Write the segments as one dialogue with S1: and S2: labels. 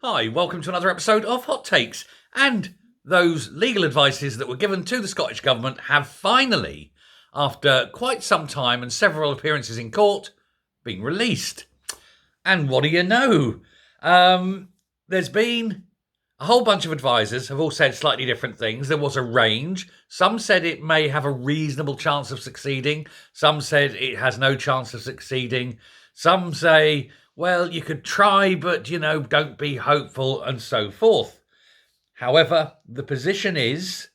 S1: Hi, welcome to another episode of Hot Takes. And those legal advices that were given to the Scottish Government have finally, after quite some time and several appearances in court, been released. And what do you know? There's been a whole bunch of advisors have all said slightly different things. There was a range. Some said it may have a reasonable chance of succeeding. Some said it has no chance of succeeding. Some say, well, you could try, but, don't be hopeful and so forth. However, the position is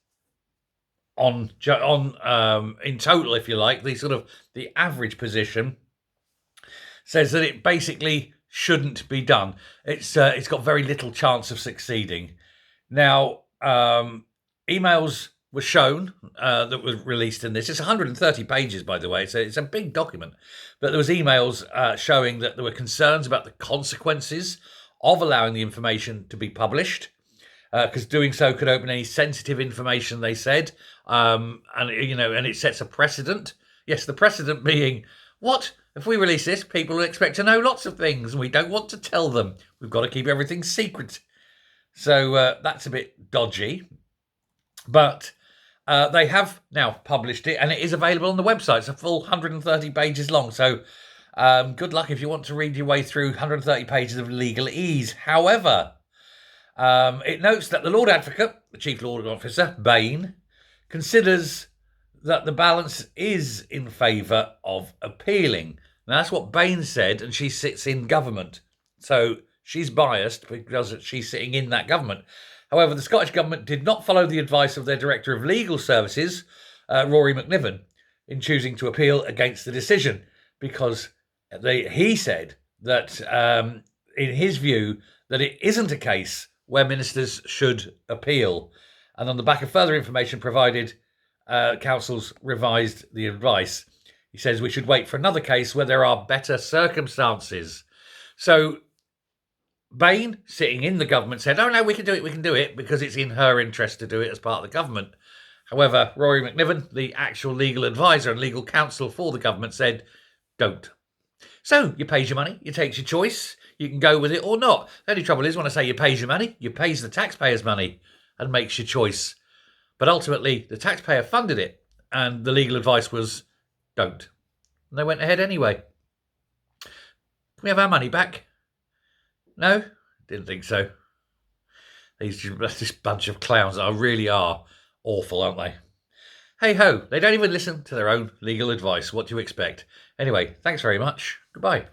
S1: in total, if you like, the average position says that it basically shouldn't be done. It's got very little chance of succeeding. Now, emails were shown that were released in this. It's 130 pages, by the way, so it's a big document. But there was emails showing that there were concerns about the consequences of allowing the information to be published, because doing so could open any sensitive information, they said, and it sets a precedent. Yes, the precedent being, what? If we release this, people will expect to know lots of things, and we don't want to tell them. We've got to keep everything secret. So that's a bit dodgy. But they have now published it, and it is available on the website. It's a full 130 pages long. So good luck if you want to read your way through 130 pages of legalese. However, it notes that the Lord Advocate, the Chief Law Officer, Bain, considers that the balance is in favour of appealing. Now, that's what Bain said, and she sits in government. So she's biased because she's sitting in that government. However, the Scottish Government did not follow the advice of their Director of Legal Services, Rory McNiven, in choosing to appeal against the decision, because he said that, in his view, that it isn't a case where ministers should appeal. And on the back of further information provided, councils revised the advice. He says we should wait for another case where there are better circumstances. So Bain, sitting in the government, said, oh no, we can do it, because it's in her interest to do it as part of the government. However, Rory McNiven, the actual legal advisor and legal counsel for the government, said, don't. So you pays your money, you takes your choice, you can go with it or not. The only trouble is when I say you pays your money, you pays the taxpayers' money and makes your choice. But ultimately, the taxpayer funded it, and the legal advice was, don't. And they went ahead anyway. Can we have our money back? No? Didn't think so. This bunch of clowns really are awful, aren't they? Hey ho, they don't even listen to their own legal advice. What do you expect? Anyway, thanks very much. Goodbye.